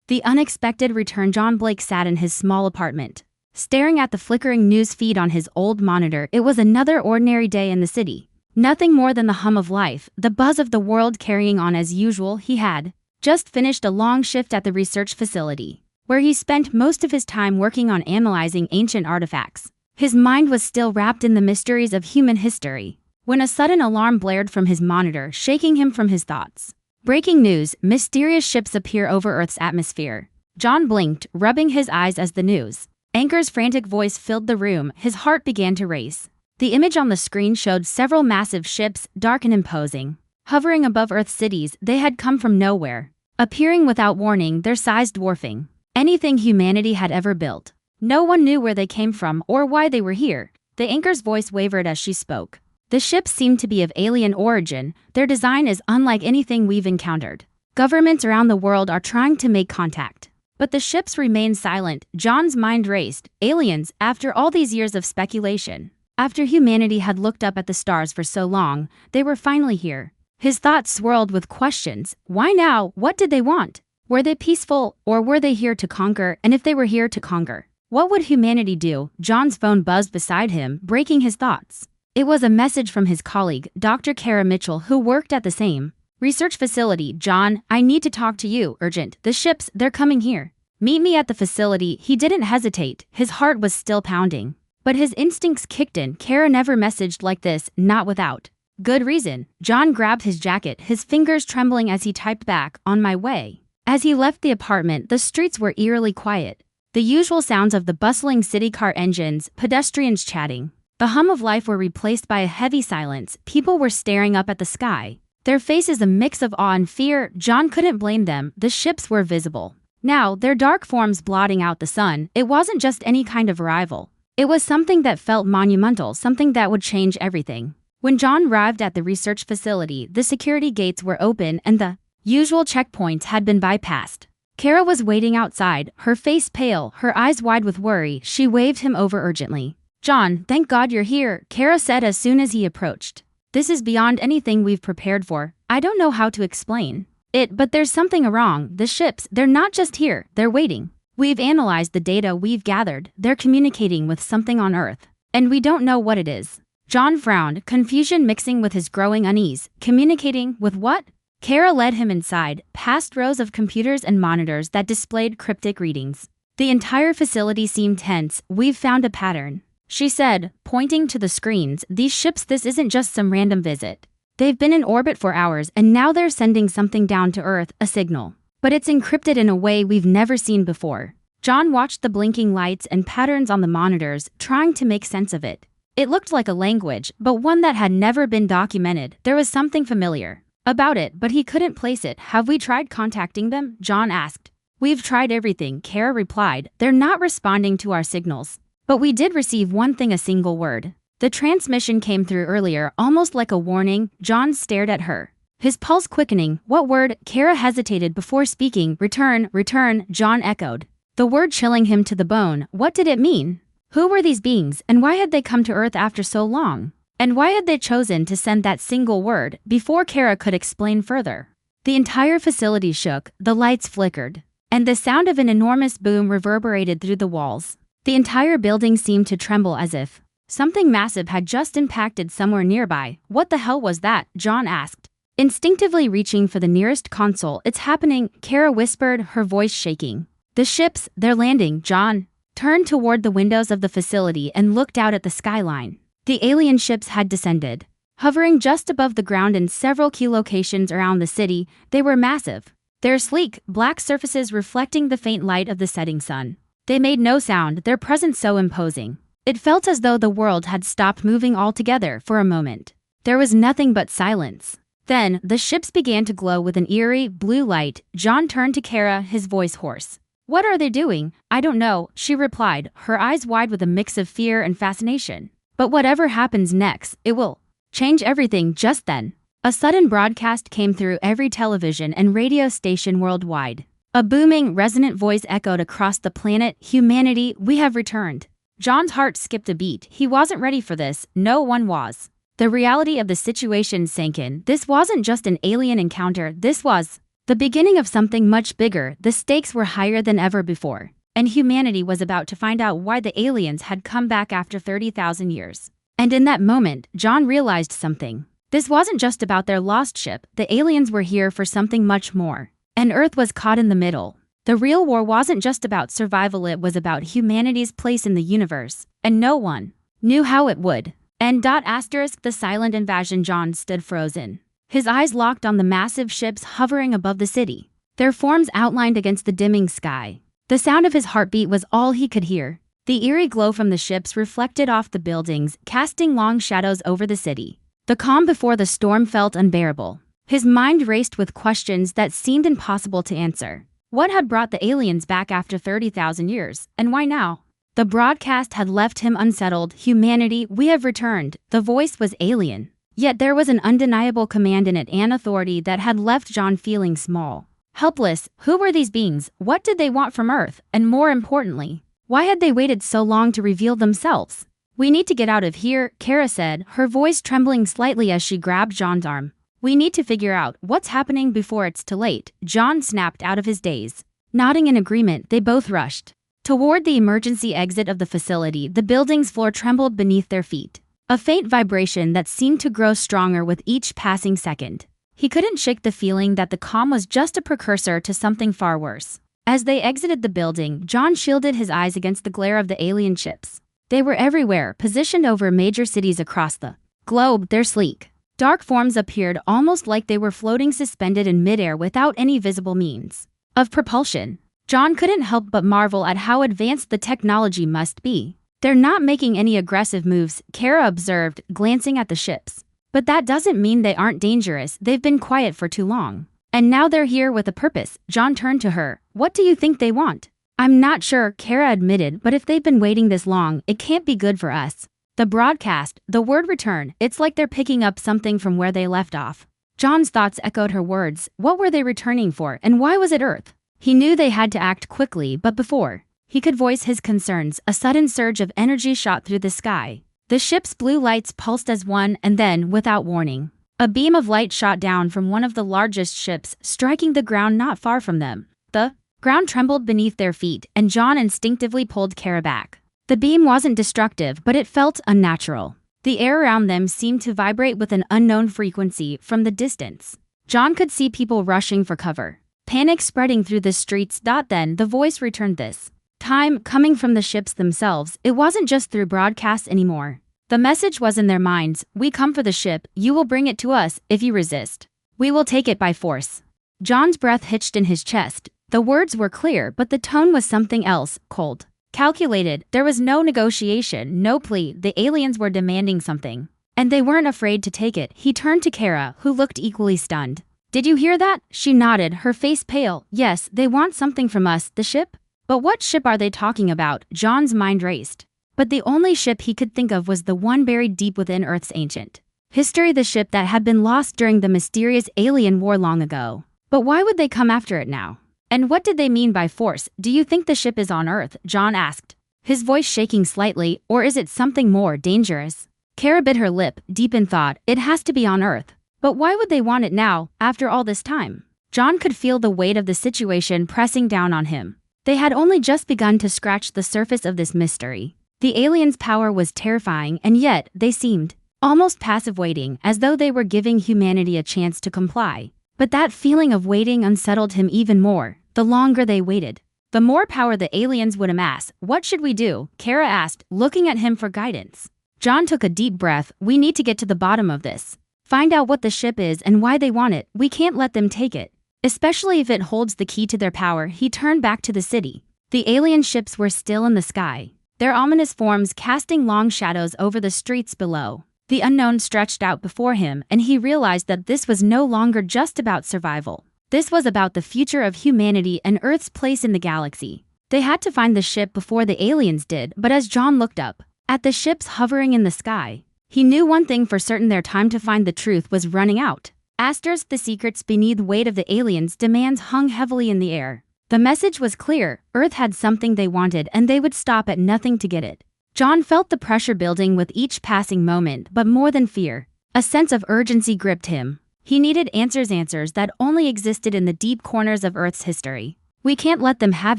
The unexpected return. John Blake sat in his small apartment, staring at the flickering news feed on his old monitor. It was another ordinary day in the city. Nothing more than the hum of life, the buzz of the world carrying on as usual. He had just finished a long shift at the research facility, where he spent most of his time working on analyzing ancient artifacts. His mind was still wrapped in the mysteries of human history, when a sudden alarm blared from his monitor, shaking him from his thoughts. Breaking news: mysterious ships appear over Earth's atmosphere. John blinked, rubbing his eyes as the news anchor's frantic voice filled the room. His heart began to race. The image on the screen showed several massive ships, dark and imposing, hovering above Earth's cities. They had come from nowhere, appearing without warning, their size dwarfing anything humanity had ever built. No one knew where they came from or why they were here. The anchor's voice wavered as she spoke. The ships seemed to be of alien origin. Their design is unlike anything we've encountered. Governments around the world are trying to make contact, but the ships remain silent. John's mind raced. Aliens, after all these years of speculation, after humanity had looked up at the stars for so long, they were finally here. His thoughts swirled with questions. Why now? What did they want? Were they peaceful, or were they here to conquer? And if they were here to conquer, what would humanity do? John's phone buzzed beside him, breaking his thoughts. It was a message from his colleague, Dr. Kara Mitchell, who worked at the same research facility. John, I need to talk to you, urgent. The ships, they're coming here. Meet me at the facility. He didn't hesitate. His heart was still pounding, but his instincts kicked in. Kara never messaged like this, not without good reason. John grabbed his jacket, his fingers trembling as he typed back, on my way. As he left the apartment, the streets were eerily quiet. The usual sounds of the bustling city car engines, pedestrians chatting, the hum of life were replaced by a heavy silence. People were staring up at the sky, their faces a mix of awe and fear. John couldn't blame them. The ships were visible now, their dark forms blotting out the sun. It wasn't just any kind of arrival. It was something that felt monumental, something that would change everything. When John arrived at the research facility, the security gates were open and the usual checkpoints had been bypassed. Kara was waiting outside, her face pale, her eyes wide with worry. She waved him over urgently. John, thank God you're here, Kara said as soon as he approached. This is beyond anything we've prepared for. I don't know how to explain it, but there's something wrong. The ships, they're not just here, they're waiting. We've analyzed the data we've gathered. They're communicating with something on Earth, and we don't know what it is. John frowned, confusion mixing with his growing unease. Communicating with what? Kara led him inside, past rows of computers and monitors that displayed cryptic readings. The entire facility seemed tense. We've found a pattern, she said, pointing to the screens. These ships, this isn't just some random visit. They've been in orbit for hours, and now they're sending something down to Earth, a signal. But it's encrypted in a way we've never seen before. John watched the blinking lights and patterns on the monitors, trying to make sense of it. It looked like a language, but one that had never been documented. There was something familiar about it, but he couldn't place it. Have we tried contacting them? John asked. We've tried everything, Kara replied. They're not responding to our signals. But we did receive one thing, a single word. The transmission came through earlier, almost like a warning. John stared at her, his pulse quickening. What word? Kara hesitated before speaking. Return, return, John echoed, the word chilling him to the bone. What did it mean? Who were these beings, and why had they come to Earth after so long? And why had they chosen to send that single word? Before Kara could explain further, the entire facility shook, the lights flickered, and the sound of an enormous boom reverberated through the walls. The entire building seemed to tremble as if something massive had just impacted somewhere nearby. What the hell was that? John asked, instinctively reaching for the nearest console. It's happening, Kara whispered, her voice shaking. The ships, they're landing. John turned toward the windows of the facility and looked out at the skyline. The alien ships had descended, hovering just above the ground in several key locations around the city. They were massive, their sleek, black surfaces reflecting the faint light of the setting sun. They made no sound, their presence so imposing. It felt as though the world had stopped moving altogether for a moment. There was nothing but silence. Then, the ships began to glow with an eerie, blue light. John turned to Kara, his voice hoarse. What are they doing? I don't know, she replied, her eyes wide with a mix of fear and fascination. But whatever happens next, it will change everything. Just then, a sudden broadcast came through every television and radio station worldwide. A booming, resonant voice echoed across the planet. Humanity, we have returned. John's heart skipped a beat. He wasn't ready for this. No one was. The reality of the situation sank in. This wasn't just an alien encounter. This was The beginning of something much bigger. The stakes were higher than ever before, and humanity was about to find out why the aliens had come back after 30,000 years. And in that moment, John realized something. This wasn't just about their lost ship. The aliens were here for something much more. And Earth was caught in the middle. The real war wasn't just about survival, it was about humanity's place in the universe, and no one knew how it would. The silent invasion. John stood frozen. His eyes locked on the massive ships hovering above the city, their forms outlined against the dimming sky. The sound of his heartbeat was all he could hear. The eerie glow from the ships reflected off the buildings, casting long shadows over the city. The calm before the storm felt unbearable. His mind raced with questions that seemed impossible to answer. What had brought the aliens back after 30,000 years, and why now? The broadcast had left him unsettled. Humanity, we have returned. The voice was alien. Yet there was an undeniable command in it, an authority that had left John feeling small, helpless. Who were these beings? What did they want from Earth? And more importantly, why had they waited so long to reveal themselves? We need to get out of here, Kara said, her voice trembling slightly as she grabbed John's arm. We need to figure out what's happening before it's too late. John snapped out of his daze. Nodding in agreement, they both rushed toward the emergency exit of the facility. The building's floor trembled beneath their feet, a faint vibration that seemed to grow stronger with each passing second. He couldn't shake the feeling that the calm was just a precursor to something far worse. As they exited the building, John shielded his eyes against the glare of the alien ships. They were everywhere, positioned over major cities across the globe. Their sleek, dark forms appeared almost like they were floating suspended in midair without any visible means of propulsion. John couldn't help but marvel at how advanced the technology must be. They're not making any aggressive moves, Kara observed, glancing at the ships. But that doesn't mean they aren't dangerous. They've been quiet for too long. And now they're here with a purpose. John turned to her. What do you think they want? I'm not sure, Kara admitted, but if they've been waiting this long, it can't be good for us. The broadcast, the word return, it's like they're picking up something from where they left off. John's thoughts echoed her words. What were they returning for, and why was it Earth? He knew they had to act quickly, but before he could voice his concerns, a sudden surge of energy shot through the sky. The ship's blue lights pulsed as one, and then, without warning, a beam of light shot down from one of the largest ships, striking the ground not far from them. The ground trembled beneath their feet, and John instinctively pulled Kara back. The beam wasn't destructive, but it felt unnatural. The air around them seemed to vibrate with an unknown frequency. From the distance, John could see people rushing for cover, panic spreading through the streets. Then the voice returned, this time coming from the ships themselves. It wasn't just through broadcasts anymore. The message was in their minds. We come for the ship. You will bring it to us. If you resist, we will take it by force. John's breath hitched in his chest. The words were clear, but the tone was something else, cold, calculated. There was no negotiation, no plea. The aliens were demanding something, and they weren't afraid to take it. He turned to Kara, who looked equally stunned. Did you hear that? She nodded, her face pale. Yes, they want something from us. The ship? But what ship are they talking about? John's mind raced. But the only ship he could think of was the one buried deep within Earth's ancient history, the ship that had been lost during the mysterious alien war long ago. But why would they come after it now? And what did they mean by force? Do you think the ship is on Earth? John asked, his voice shaking slightly, or is it something more dangerous? Kara bit her lip, deep in thought. It has to be on Earth. But why would they want it now, after all this time? John could feel the weight of the situation pressing down on him. They had only just begun to scratch the surface of this mystery. The aliens' power was terrifying, and yet they seemed almost passive, waiting, as though they were giving humanity a chance to comply. But that feeling of waiting unsettled him even more. The longer they waited, the more power the aliens would amass. What should we do? Kara asked, looking at him for guidance. John took a deep breath. We need to get to the bottom of this. Find out what the ship is and why they want it. We can't let them take it, especially if it holds the key to their power. He turned back to the city. The alien ships were still in the sky, their ominous forms casting long shadows over the streets below. The unknown stretched out before him, and he realized that this was no longer just about survival. This was about the future of humanity and Earth's place in the galaxy. They had to find the ship before the aliens did, but as John looked up at the ships hovering in the sky, he knew one thing for certain: their time to find the truth was running out. The secrets beneath the weight of the aliens' demands hung heavily in the air. The message was clear: Earth had something they wanted, and they would stop at nothing to get it. John felt the pressure building with each passing moment, but more than fear, a sense of urgency gripped him. He needed answers that only existed in the deep corners of Earth's history. "We can't let them have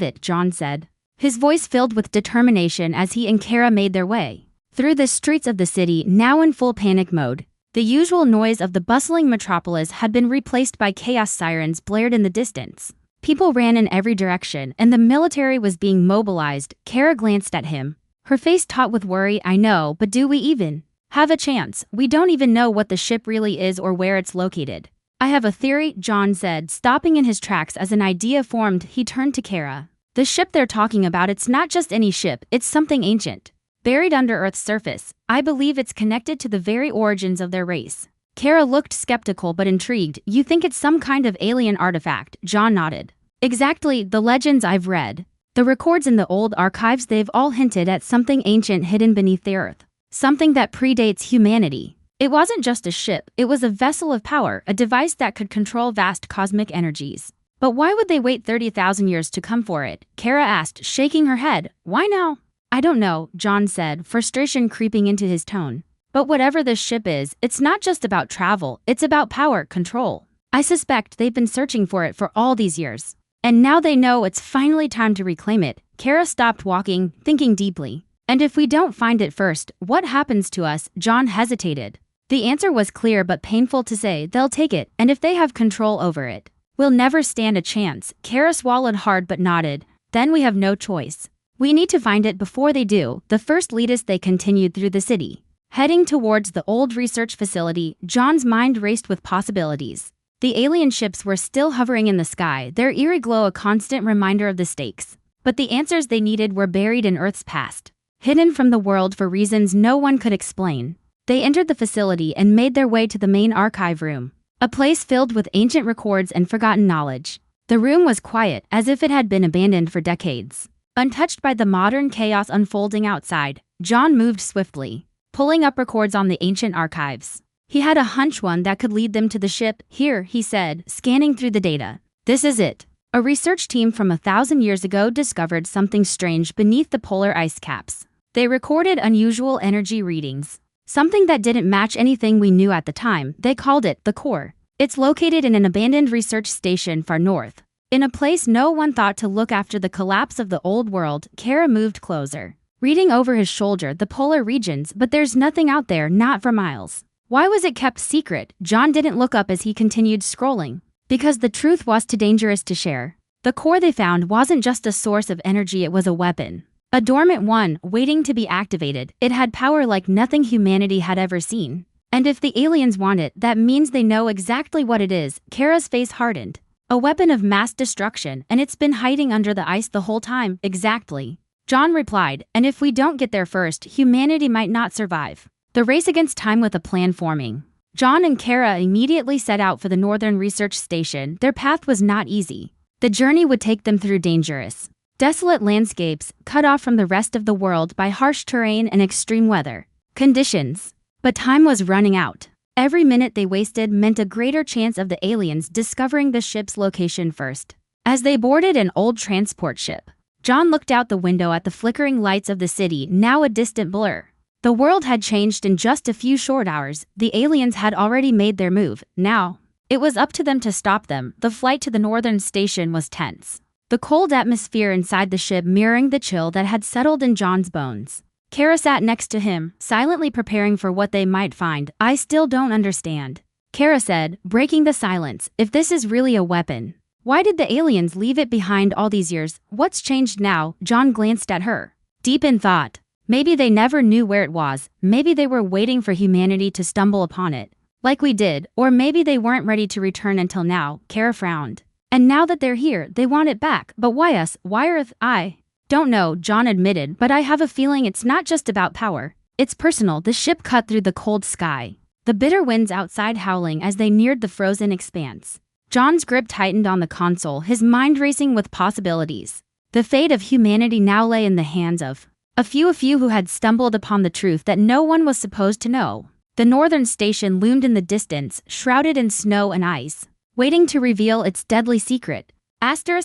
it," John said, his voice filled with determination as he and Kara made their way through the streets of the city, now in full panic mode. The usual noise of the bustling metropolis had been replaced by chaos. Sirens blared in the distance. People ran in every direction, and the military was being mobilized. Kara glanced at him, her face taut with worry. "I know, but do we even have a chance? We don't even know what the ship really is or where it's located." "I have a theory," John said, stopping in his tracks as an idea formed. He turned to Kara. "The ship they're talking about, it's not just any ship, it's something ancient, buried under Earth's surface. I believe it's connected to the very origins of their race." Kara looked skeptical but intrigued. "You think it's some kind of alien artifact?" John nodded. "Exactly, the legends I've read, the records in the old archives, they've all hinted at something ancient hidden beneath the Earth. Something that predates humanity. It wasn't just a ship, it was a vessel of power, a device that could control vast cosmic energies. But why would they wait 30,000 years to come for it?" Kara asked, shaking her head. "Why now?" "I don't know," John said, frustration creeping into his tone. "But whatever this ship is, it's not just about travel, it's about power, control. I suspect they've been searching for it for all these years. And now they know it's finally time to reclaim it." Kara stopped walking, thinking deeply. "And if we don't find it first, what happens to us?" John hesitated. The answer was clear but painful to say. "They'll take it, and if they have control over it, we'll never stand a chance." Kara swallowed hard but nodded. "Then we have no choice. We need to find it before they do." The first lead us, they continued through the city, heading towards the old research facility. John's mind raced with possibilities. The alien ships were still hovering in the sky, their eerie glow a constant reminder of the stakes. But the answers they needed were buried in Earth's past, hidden from the world for reasons no one could explain. They entered the facility and made their way to the main archive room, a place filled with ancient records and forgotten knowledge. The room was quiet, as if it had been abandoned for decades, untouched by the modern chaos unfolding outside. John moved swiftly, pulling up records on the ancient archives. He had a hunch, one that could lead them to the ship. "Here," he said, scanning through the data. "This is it. A research team from 1,000 years ago discovered something strange beneath the polar ice caps. They recorded unusual energy readings, something that didn't match anything we knew at the time. They called it the core. It's located in an abandoned research station far north, in a place no one thought to look after the collapse of the old world." Kara moved closer, reading over his shoulder. "The polar regions, but there's nothing out there, not for miles. Why was it kept secret?" John didn't look up as he continued scrolling. "Because the truth was too dangerous to share. The core they found wasn't just a source of energy, it was a weapon. A dormant one, waiting to be activated. It had power like nothing humanity had ever seen. And if the aliens want it, that means they know exactly what it is." Kara's face hardened. "A weapon of mass destruction, and it's been hiding under the ice the whole time." "Exactly," John replied, "and if we don't get there first, humanity might not survive." The race against time with a plan forming. John and Kara immediately set out for the northern research station. Their path was not easy. The journey would take them through dangerous, desolate landscapes, cut off from the rest of the world by harsh terrain and extreme weather conditions. But time was running out. Every minute they wasted meant a greater chance of the aliens discovering the ship's location first. As they boarded an old transport ship, John looked out the window at the flickering lights of the city, now a distant blur. The world had changed in just a few short hours. The aliens had already made their move. Now, it was up to them to stop them. The flight to the northern station was tense, the cold atmosphere inside the ship mirroring the chill that had settled in John's bones. Kara sat next to him, silently preparing for what they might find. "I still don't understand," Kara said, breaking the silence. "If this is really a weapon, why did the aliens leave it behind all these years? What's changed now?" John glanced at her, deep in thought. Maybe they never knew where it was. Maybe they were waiting for humanity to stumble upon it, like we did. Or maybe they weren't ready to return until now. Kara frowned. "And now that they're here, they want it back. But why us? Why Earth?" "I don't know," John admitted, "but I have a feeling it's not just about power. It's personal." The ship cut through the cold sky, the bitter winds outside howling as they neared the frozen expanse. John's grip tightened on the console, his mind racing with possibilities. The fate of humanity now lay in the hands of a few who had stumbled upon the truth that no one was supposed to know. The northern station loomed in the distance, shrouded in snow and ice, waiting to reveal its deadly secret.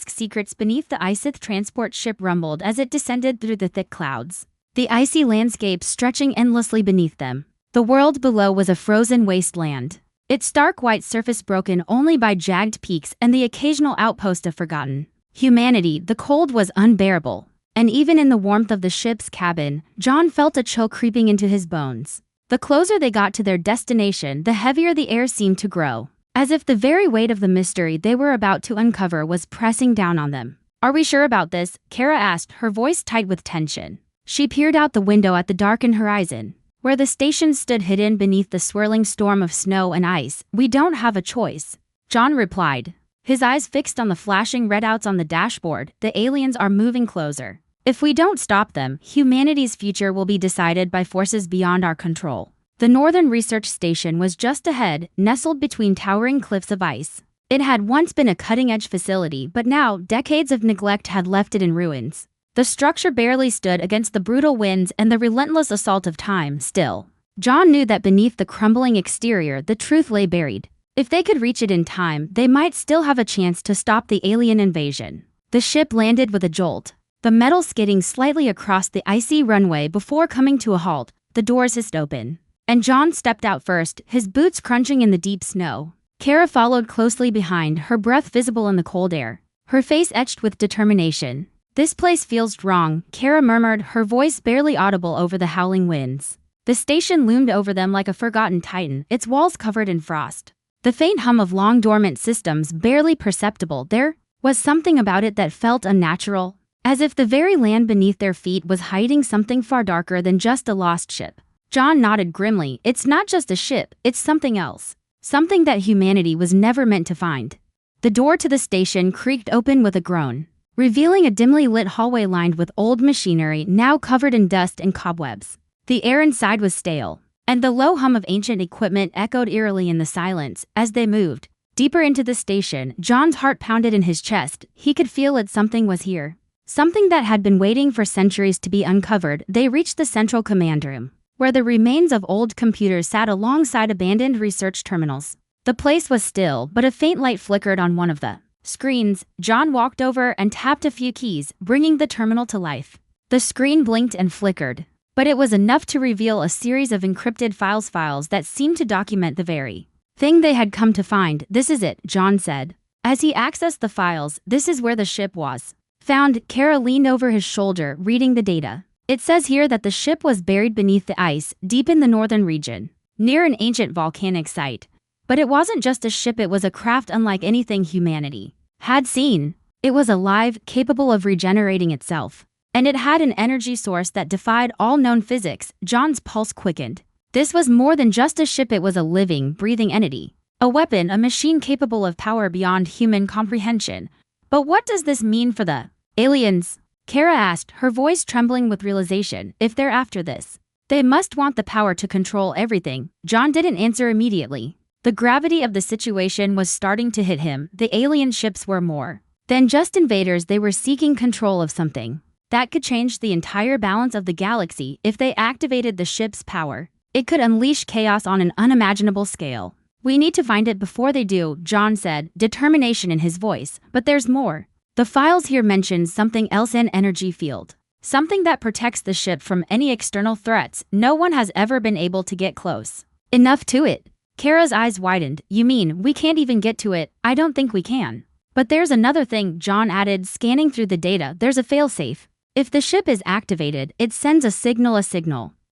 Secrets beneath the iceth transport ship rumbled as it descended through the thick clouds, the icy landscape stretching endlessly beneath them. The world below was a frozen wasteland, its stark white surface broken only by jagged peaks and the occasional outpost of forgotten humanity. The cold was unbearable, and even in the warmth of the ship's cabin, John felt a chill creeping into his bones. The closer they got to their destination, the heavier the air seemed to grow, as if the very weight of the mystery they were about to uncover was pressing down on them. "Are we sure about this?" Kara asked, her voice tight with tension. She peered out the window at the darkened horizon, where the station stood hidden beneath the swirling storm of snow and ice. "We don't have a choice," John replied, his eyes fixed on the flashing readouts on the dashboard. "The aliens are moving closer. If we don't stop them, humanity's future will be decided by forces beyond our control." The Northern Research Station was just ahead, nestled between towering cliffs of ice. It had once been a cutting-edge facility, but now decades of neglect had left it in ruins. The structure barely stood against the brutal winds and the relentless assault of time. Still, John knew that beneath the crumbling exterior, the truth lay buried. If they could reach it in time, they might still have a chance to stop the alien invasion. The ship landed with a jolt, the metal skidding slightly across the icy runway before coming to a halt. The doors hissed open, and John stepped out first, his boots crunching in the deep snow. Kara followed closely behind, her breath visible in the cold air, her face etched with determination. "This place feels wrong," Kara murmured, her voice barely audible over the howling winds. The station loomed over them like a forgotten titan, its walls covered in frost, the faint hum of long dormant systems barely perceptible. There was something about it that felt unnatural, as if the very land beneath their feet was hiding something far darker than just a lost ship. John nodded grimly. "It's not just a ship, it's something else. Something that humanity was never meant to find." The door to the station creaked open with a groan, revealing a dimly lit hallway lined with old machinery now covered in dust and cobwebs. The air inside was stale, and the low hum of ancient equipment echoed eerily in the silence. As they moved deeper into the station, John's heart pounded in his chest. He could feel it. Something was here, something that had been waiting for centuries to be uncovered. They reached the central command room, where the remains of old computers sat alongside abandoned research terminals. The place was still, but a faint light flickered on one of the screens. John walked over and tapped a few keys, bringing the terminal to life. The screen blinked and flickered, but it was enough to reveal a series of encrypted files that seemed to document the very thing they had come to find. "This is it," John said, as he accessed the files. "This is where the ship was found." Kara leaned over his shoulder, reading the data. "It says here that the ship was buried beneath the ice, deep in the northern region, near an ancient volcanic site. But it wasn't just a ship, it was a craft unlike anything humanity had seen. It was alive, capable of regenerating itself, and it had an energy source that defied all known physics." John's pulse quickened. This was more than just a ship, it was a living, breathing entity. A weapon, a machine capable of power beyond human comprehension. "But what does this mean for the aliens?" Kara asked, her voice trembling with realization. "If they're after this, they must want the power to control everything." John didn't answer immediately. The gravity of the situation was starting to hit him. The alien ships were more than just invaders. They were seeking control of something that could change the entire balance of the galaxy. If they activated the ship's power, it could unleash chaos on an unimaginable scale. "We need to find it before they do," John said, determination in his voice. "But there's more. The files here mention something else, an energy field. Something that protects the ship from any external threats. No one has ever been able to get close enough to it." Kara's eyes widened. "You mean we can't even get to it?" "I don't think we can. But there's another thing," John added, scanning through the data. "There's a failsafe. If the ship is activated, it sends a signal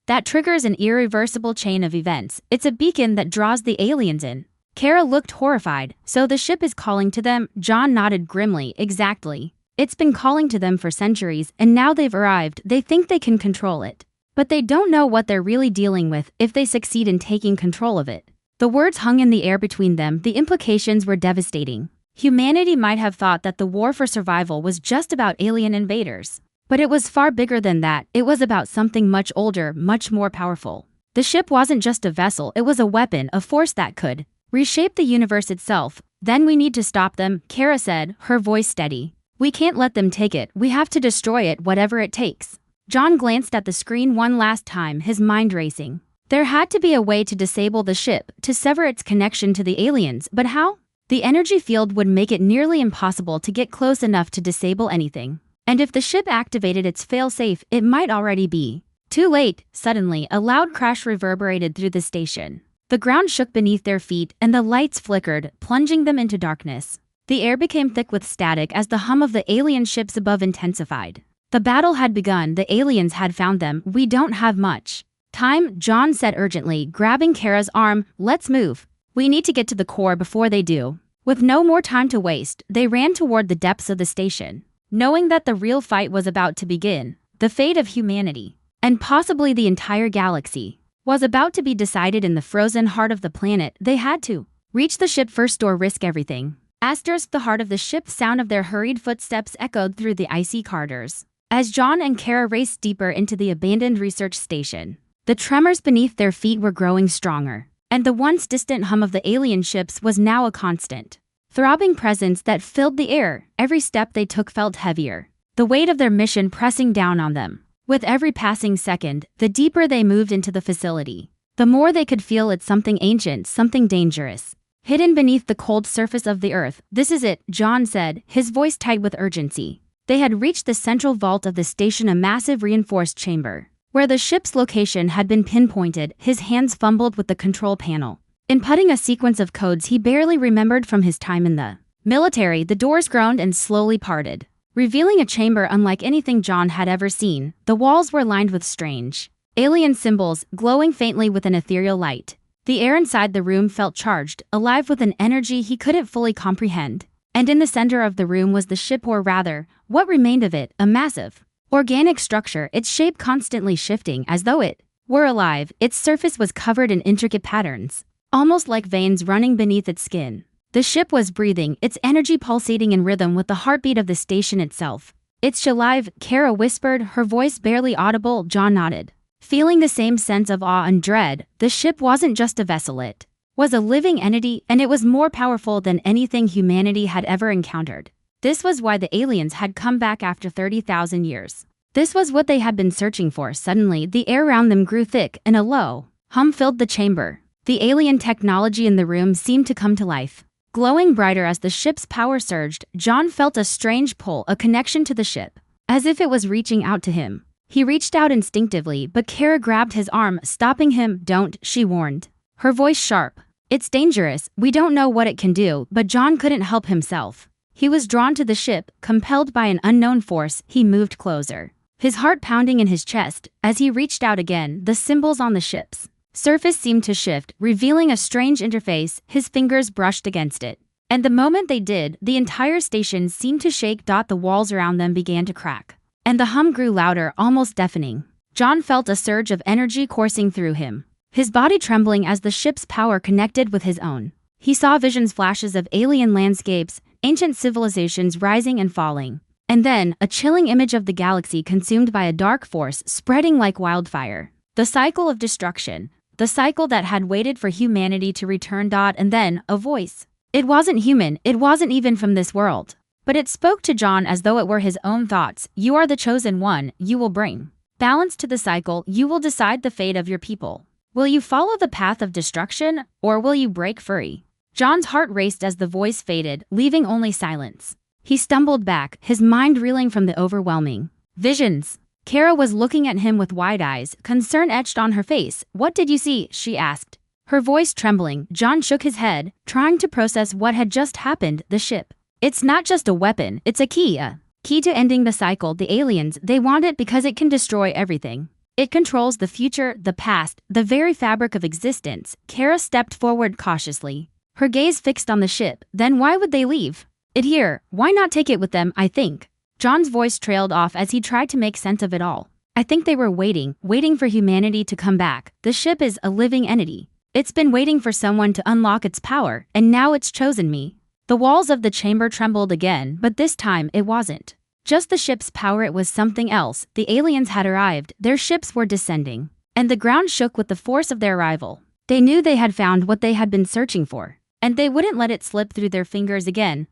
that triggers an irreversible chain of events. It's a beacon that draws the aliens in." Kara looked horrified. "So the ship is calling to them?" John nodded grimly. "Exactly. It's been calling to them for centuries, and now they've arrived. They think they can control it, but they don't know what they're really dealing with. If they succeed in taking control of it." The words hung in the air between them. The implications were devastating. Humanity might have thought that the war for survival was just about alien invaders, but it was far bigger than that. It was about something much older, much more powerful. The ship wasn't just a vessel, it was a weapon, a force that could reshape the universe itself. "Then we need to stop them," Kara said, her voice steady. "We can't let them take it. We have to destroy it, whatever it takes." John glanced at the screen one last time, his mind racing. There had to be a way to disable the ship, to sever its connection to the aliens, but how? The energy field would make it nearly impossible to get close enough to disable anything. And if the ship activated its failsafe, it might already be too late. Suddenly, a loud crash reverberated through the station. The ground shook beneath their feet and the lights flickered, plunging them into darkness. The air became thick with static as the hum of the alien ships above intensified. The battle had begun, the aliens had found them. We don't have much time, John said urgently, grabbing Kara's arm. Let's move. We need to get to the core before they do. With no more time to waste, they ran toward the depths of the station, knowing that the real fight was about to begin. The fate of humanity, and possibly the entire galaxy, was about to be decided in the frozen heart of the planet. They had to reach the ship first or risk everything. Asterisk, the heart of the ship, sound of their hurried footsteps echoed through the icy corridors as John and Kara raced deeper into the abandoned research station. The tremors beneath their feet were growing stronger, and the once distant hum of the alien ships was now a constant, throbbing presence that filled the air. Every step they took felt heavier, the weight of their mission pressing down on them. With every passing second, the deeper they moved into the facility, the more they could feel it, something ancient, something dangerous, hidden beneath the cold surface of the earth. This is it, John said, his voice tight with urgency. They had reached the central vault of the station, a massive reinforced chamber, where the ship's location had been pinpointed. His hands fumbled with the control panel, inputting a sequence of codes he barely remembered from his time in the military. The doors groaned and slowly parted, revealing a chamber unlike anything John had ever seen. The walls were lined with strange alien symbols, glowing faintly with an ethereal light. The air inside the room felt charged, alive with an energy he couldn't fully comprehend. And in the center of the room was the ship, or rather, what remained of it, a massive, organic structure, its shape constantly shifting as though it were alive. Its surface was covered in intricate patterns, almost like veins running beneath its skin. The ship was breathing, its energy pulsating in rhythm with the heartbeat of the station itself. It's alive, Kara whispered, her voice barely audible. John nodded, feeling the same sense of awe and dread. The ship wasn't just a vessel, it was a living entity, and it was more powerful than anything humanity had ever encountered. This was why the aliens had come back after 30,000 years. This was what they had been searching for. Suddenly, the air around them grew thick, and a low hum filled the chamber. The alien technology in the room seemed to come to life, glowing brighter as the ship's power surged. John felt a strange pull, a connection to the ship, as if it was reaching out to him. He reached out instinctively, but Kara grabbed his arm, stopping him. Don't, she warned, her voice sharp. It's dangerous. We don't know what it can do. But John couldn't help himself. He was drawn to the ship, compelled by an unknown force. He moved closer, his heart pounding in his chest. As he reached out again, the symbols on the ship's surface seemed to shift, revealing a strange interface. His fingers brushed against it, and the moment they did, the entire station seemed to shake. The walls around them began to crack, and the hum grew louder, almost deafening. John felt a surge of energy coursing through him, his body trembling as the ship's power connected with his own. He saw visions, flashes of alien landscapes, ancient civilizations rising and falling, and then a chilling image of the galaxy consumed by a dark force spreading like wildfire. The cycle of destruction, the cycle that had waited for humanity to return. And then, a voice. It wasn't human, it wasn't even from this world, but it spoke to John as though it were his own thoughts. You are the chosen one, you will bring balance to the cycle, you will decide the fate of your people. Will you follow the path of destruction, or will you break free? John's heart raced as the voice faded, leaving only silence. He stumbled back, his mind reeling from the overwhelming visions. Kara was looking at him with wide eyes, concern etched on her face. What did you see? She asked, her voice trembling. John shook his head, trying to process what had just happened. The ship. It's not just a weapon, it's a key to ending the cycle. The aliens, they want it because it can destroy everything. It controls the future, the past, the very fabric of existence. Kara stepped forward cautiously, her gaze fixed on the ship. Then why would they leave it here? Why not take it with them? I think. John's voice trailed off as he tried to make sense of it all. I think they were waiting for humanity to come back. The ship is a living entity. It's been waiting for someone to unlock its power, and now it's chosen me. The walls of the chamber trembled again, but this time it wasn't just the ship's power, it was something else. The aliens had arrived, their ships were descending, and the ground shook with the force of their arrival. They knew they had found what they had been searching for, and they wouldn't let it slip through their fingers again.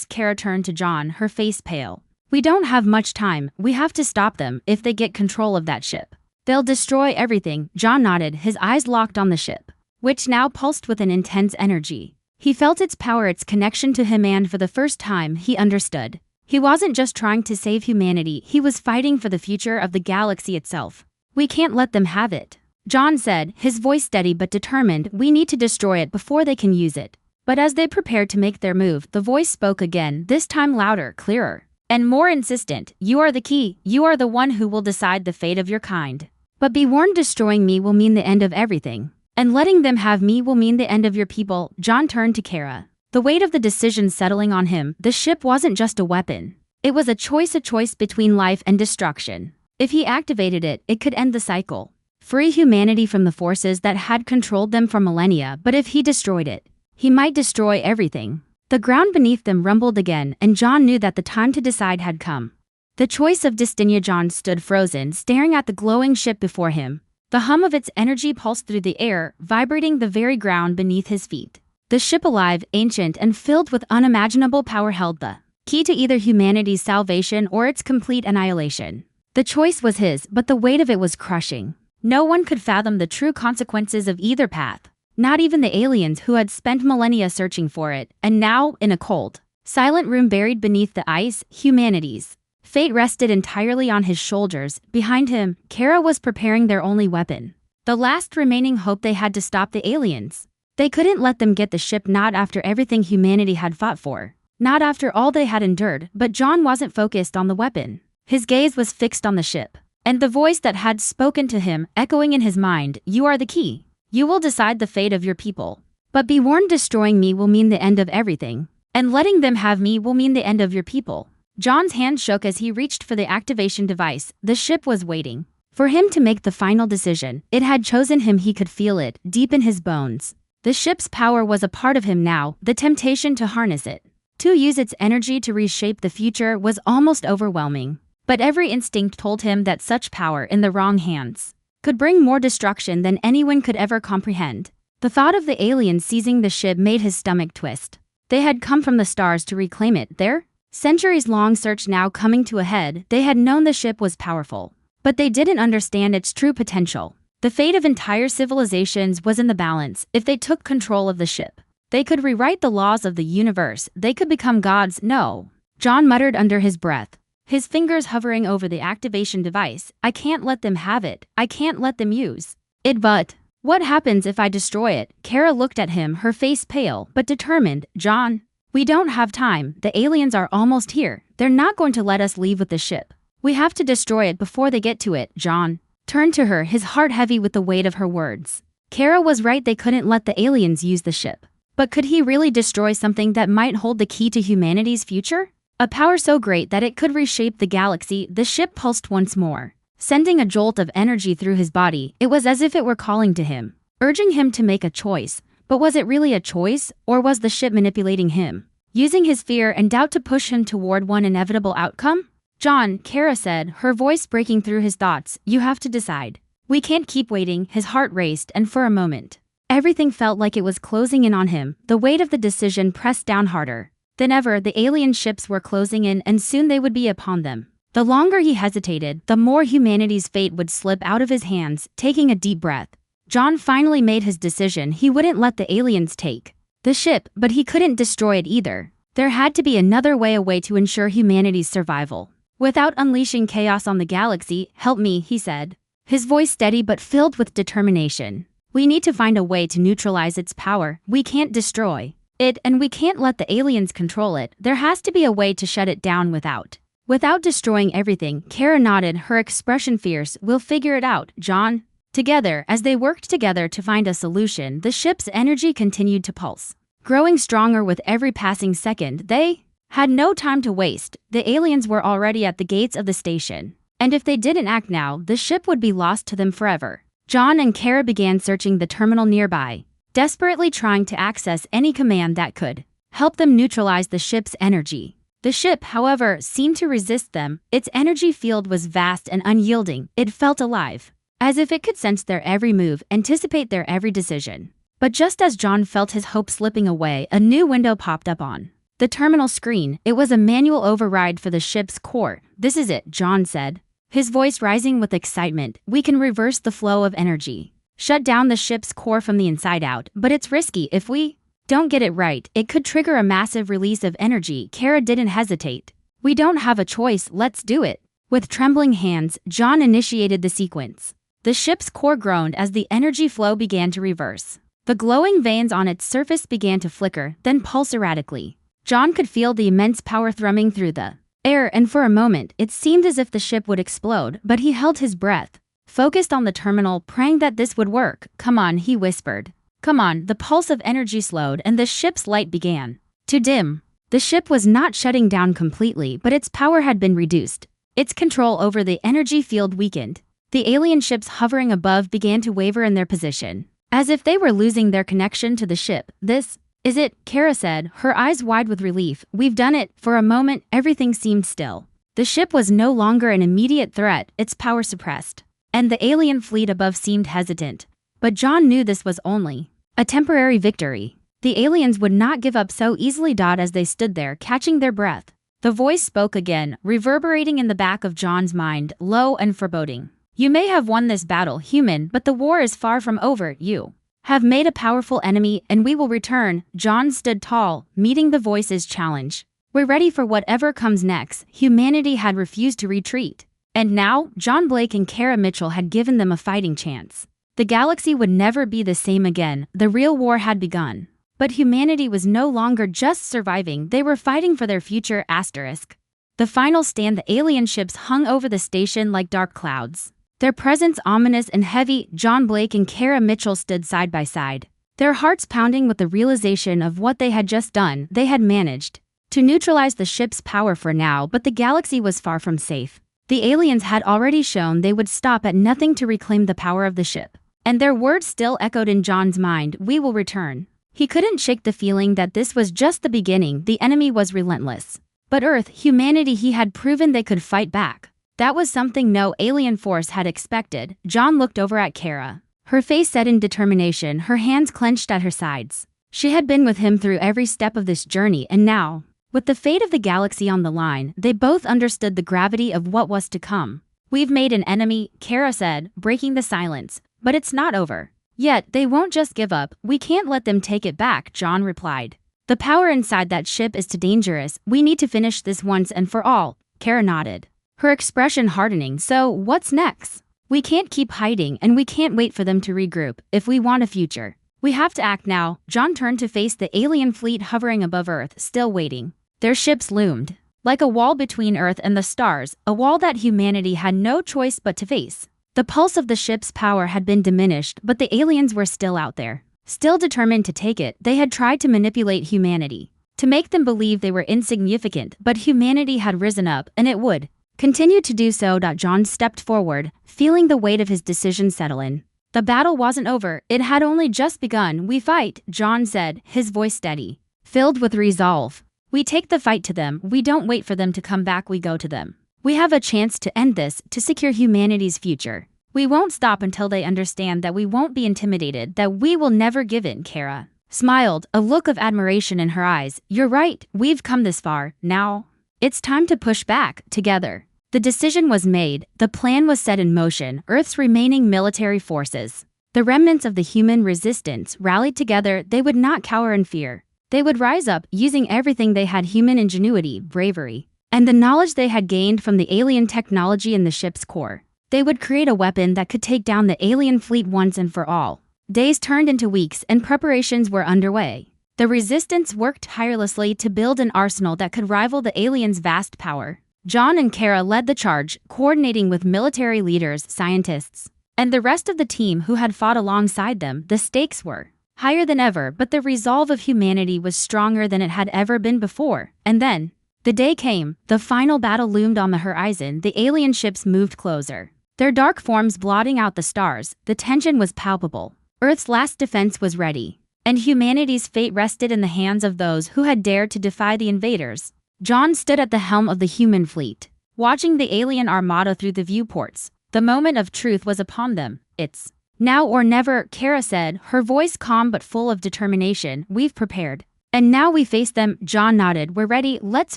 Kara turned to John, her face pale. We don't have much time, we have to stop them. If they get control of that ship, they'll destroy everything. John nodded, his eyes locked on the ship, which now pulsed with an intense energy. He felt its power, its connection to him, and for the first time, he understood. He wasn't just trying to save humanity, he was fighting for the future of the galaxy itself. We can't let them have it. John said, his voice steady but determined. We need to destroy it before they can use it. But as they prepared to make their move, the voice spoke again, this time louder, clearer, and more insistent. You are the key. You are the one who will decide the fate of your kind. But be warned, destroying me will mean the end of everything. And letting them have me will mean the end of your people. John turned to Kara. The weight of the decision settling on him. The ship wasn't just a weapon. It was a choice between life and destruction. If he activated it, it could end the cycle, free humanity from the forces that had controlled them for millennia. But if he destroyed it, he might destroy everything. The ground beneath them rumbled again, and John knew that the time to decide had come. The choice of destiny. John stood frozen, staring at the glowing ship before him. The hum of its energy pulsed through the air, vibrating the very ground beneath his feet. The ship, alive, ancient, and filled with unimaginable power, held the key to either humanity's salvation or its complete annihilation. The choice was his, but the weight of it was crushing. No one could fathom the true consequences of either path. Not even the aliens who had spent millennia searching for it, and now, in a cold, silent room buried beneath the ice, humanity's fate rested entirely on his shoulders. Behind him, Kara was preparing their only weapon, the last remaining hope. They had to stop the aliens. They couldn't let them get the ship, not after everything humanity had fought for, not after all they had endured. But John wasn't focused on the weapon. His gaze was fixed on the ship, and the voice that had spoken to him, echoing in his mind, you are the key. You will decide the fate of your people. But be warned, destroying me will mean the end of everything, and letting them have me will mean the end of your people. John's hand shook as he reached for the activation device. The ship was waiting for him to make the final decision. It had chosen him. He could feel it deep in his bones. The ship's power was a part of him now. The temptation to harness it, to use its energy to reshape the future, was almost overwhelming. But every instinct told him that such power in the wrong hands could bring more destruction than anyone could ever comprehend. The thought of the aliens seizing the ship made his stomach twist. They had come from the stars to reclaim it. Their centuries-long search now coming to a head. They had known the ship was powerful, but they didn't understand its true potential. The fate of entire civilizations was in the balance. If they took control of the ship, they could rewrite the laws of the universe. They could become gods. No, John muttered under his breath, his fingers hovering over the activation device. I can't let them have it. I can't let them use it. But what happens if I destroy it? Kara looked at him, her face pale but determined. John, we don't have time. The aliens are almost here. They're not going to let us leave with the ship. We have to destroy it before they get to it. John turned to her, his heart heavy with the weight of her words. Kara was right. They couldn't let the aliens use the ship. But could he really destroy something that might hold the key to humanity's future? A power so great that it could reshape the galaxy. The ship pulsed once more, sending a jolt of energy through his body. It was as if it were calling to him, urging him to make a choice. But was it really a choice, or was the ship manipulating him, using his fear and doubt to push him toward one inevitable outcome? John, Kara said, her voice breaking through his thoughts, you have to decide. We can't keep waiting. His heart raced, and for a moment, everything felt like it was closing in on him. The weight of the decision pressed down harder than ever. The alien ships were closing in, and soon they would be upon them. The longer he hesitated, the more humanity's fate would slip out of his hands. Taking a deep breath, John finally made his decision. He wouldn't let the aliens take the ship, but he couldn't destroy it either. There had to be another way, a way to ensure humanity's survival without unleashing chaos on the galaxy. Help me, he said, his voice steady but filled with determination. We need to find a way to neutralize its power. We can't destroy it, and we can't let the aliens control it. There has to be a way to shut it down without destroying everything. Kara nodded, her expression fierce. We'll figure it out, John. Together, as they worked together to find a solution, the ship's energy continued to pulse, growing stronger with every passing second. They had no time to waste. The aliens were already at the gates of the station, and if they didn't act now, the ship would be lost to them forever. John and Kara began searching the terminal nearby, desperately trying to access any command that could help them neutralize the ship's energy. The ship, however, seemed to resist them. Its energy field was vast and unyielding. It felt alive, as if it could sense their every move, anticipate their every decision. But just as John felt his hope slipping away, a new window popped up on the terminal screen. It was a manual override for the ship's core. This is it, John said, his voice rising with excitement. We can reverse the flow of energy, shut down the ship's core from the inside out, but it's risky. If we don't get it right, it could trigger a massive release of energy. Kara didn't hesitate. We don't have a choice, let's do it. With trembling hands, John initiated the sequence. The ship's core groaned as the energy flow began to reverse. The glowing veins on its surface began to flicker, then pulse erratically. John could feel the immense power thrumming through the air, and for a moment, it seemed as if the ship would explode, but he held his breath, focused on the terminal, praying that this would work. "Come on," he whispered. "Come on." The pulse of energy slowed, and the ship's light began to dim. The ship was not shutting down completely, but its power had been reduced. Its control over the energy field weakened. The alien ships hovering above began to waver in their position, as if they were losing their connection to the ship. "This is it," Kara said, her eyes wide with relief. "We've done it." For a moment, everything seemed still. The ship was no longer an immediate threat, its power suppressed, and the alien fleet above seemed hesitant. But John knew this was only a temporary victory. The aliens would not give up so easily. As they stood there, catching their breath, the voice spoke again, reverberating in the back of John's mind, low and foreboding. "You may have won this battle, human, but the war is far from over. You have made a powerful enemy, and we will return." John stood tall, meeting the voice's challenge. "We're ready for whatever comes next." Humanity had refused to retreat. And now, John Blake and Kara Mitchell had given them a fighting chance. The galaxy would never be the same again. The real war had begun. But humanity was no longer just surviving, they were fighting for their future. The final stand. The alien ships hung over the station like dark clouds, their presence ominous and heavy. John Blake and Kara Mitchell stood side by side, their hearts pounding with the realization of what they had just done. They had managed to neutralize the ship's power for now, but the galaxy was far from safe. The aliens had already shown they would stop at nothing to reclaim the power of the ship. And their words still echoed in John's mind, "We will return." He couldn't shake the feeling that this was just the beginning. The enemy was relentless. But Earth, humanity, he had proven they could fight back. That was something no alien force had expected. John looked over at Kara, her face set in determination, her hands clenched at her sides. She had been with him through every step of this journey, and now, with the fate of the galaxy on the line, they both understood the gravity of what was to come. "We've made an enemy," Kara said, breaking the silence. "But it's not over. Yet, they won't just give up. We can't let them take it back," John replied. "The power inside that ship is too dangerous. We need to finish this once and for all." Kara nodded, her expression hardening. "So, what's next? We can't keep hiding, and we can't wait for them to regroup. If we want a future, we have to act now." John turned to face the alien fleet hovering above Earth, still waiting. Their ships loomed like a wall between Earth and the stars, a wall that humanity had no choice but to face. The pulse of the ship's power had been diminished, but the aliens were still out there, still determined to take it. They had tried to manipulate humanity, to make them believe they were insignificant, but humanity had risen up, and it would continue to do so. John stepped forward, feeling the weight of his decision settle in. The battle wasn't over, it had only just begun. "We fight," John said, his voice steady, filled with resolve. "We take the fight to them. We don't wait for them to come back, we go to them. We have a chance to end this, to secure humanity's future. We won't stop until they understand that we won't be intimidated, that we will never give in." Kara smiled, a look of admiration in her eyes. "You're right, we've come this far. Now, it's time to push back, together." The decision was made, the plan was set in motion. Earth's remaining military forces, the remnants of the human resistance, rallied together. They would not cower in fear. They would rise up, using everything they had: human ingenuity, bravery, and the knowledge they had gained from the alien technology in the ship's core. They would create a weapon that could take down the alien fleet once and for all. Days turned into weeks, and preparations were underway. The resistance worked tirelessly to build an arsenal that could rival the aliens' vast power. John and Kara led the charge, coordinating with military leaders, scientists, and the rest of the team who had fought alongside them. The stakes were higher than ever, but the resolve of humanity was stronger than it had ever been before. And then, the day came. The final battle loomed on the horizon. The alien ships moved closer, their dark forms blotting out the stars. The tension was palpable. Earth's last defense was ready, and humanity's fate rested in the hands of those who had dared to defy the invaders. John stood at the helm of the human fleet, watching the alien armada through the viewports. The moment of truth was upon them. "It's now or never," Kara said, her voice calm but full of determination. "We've prepared, and now we face them." John nodded. "We're ready. Let's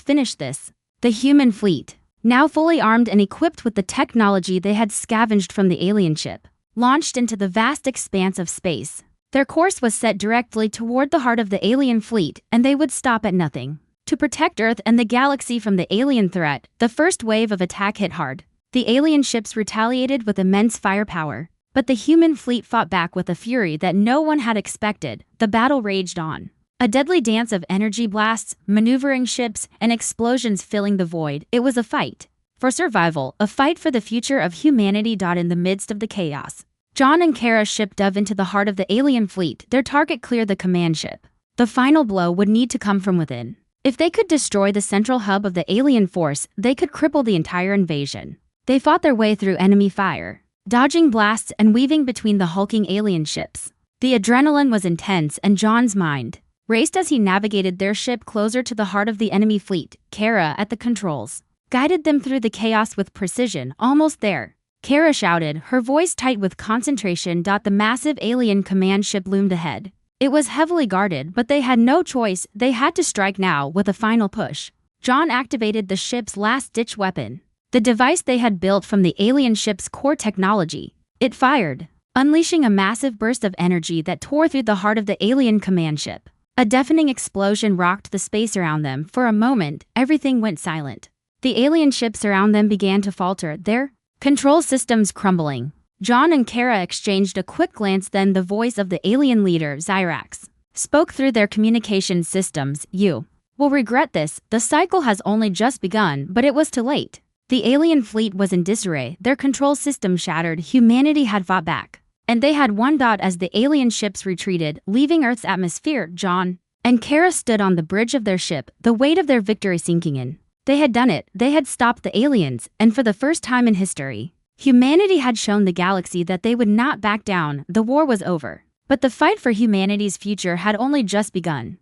finish this." The human fleet, now fully armed and equipped with the technology they had scavenged from the alien ship, launched into the vast expanse of space. Their course was set directly toward the heart of the alien fleet, and they would stop at nothing to protect Earth and the galaxy from the alien threat. The first wave of attack hit hard. The alien ships retaliated with immense firepower, But the human fleet fought back with a fury that no one had expected. The battle raged on. A deadly dance of energy blasts, maneuvering ships, and explosions filling the void. It was a fight for survival, a fight for the future of humanity. In the midst of the chaos, John and Kara's ship dove into the heart of the alien fleet, their target clear, the command ship. The final blow would need to come from within. If they could destroy the central hub of the alien force, they could cripple the entire invasion. They fought their way through enemy fire, dodging blasts and weaving between the hulking alien ships. The adrenaline was intense, and John's mind raced as he navigated their ship closer to the heart of the enemy fleet. Kara, at the controls, guided them through the chaos with precision. Almost there, Kara shouted, her voice tight with concentration. The massive alien command ship loomed ahead. It was heavily guarded, but they had no choice. They had to strike now. With a final push, John activated the ship's last-ditch weapon, the device they had built from the alien ship's core technology. It fired, unleashing a massive burst of energy that tore through the heart of the alien command ship. A deafening explosion rocked the space around them. For a moment, everything went silent. The alien ships around them began to falter, their control systems crumbling. John and Kara exchanged a quick glance, then the voice of the alien leader, Zyrax, spoke through their communication systems. You will regret this. The cycle has only just begun, but it was too late. The alien fleet was in disarray, their control system shattered. Humanity had fought back, and they had won. As the alien ships retreated, leaving Earth's atmosphere, John and Kara stood on the bridge of their ship, the weight of their victory sinking in. They had done it. They had stopped the aliens, and for the first time in history, humanity had shown the galaxy that they would not back down. The war was over, but the fight for humanity's future had only just begun.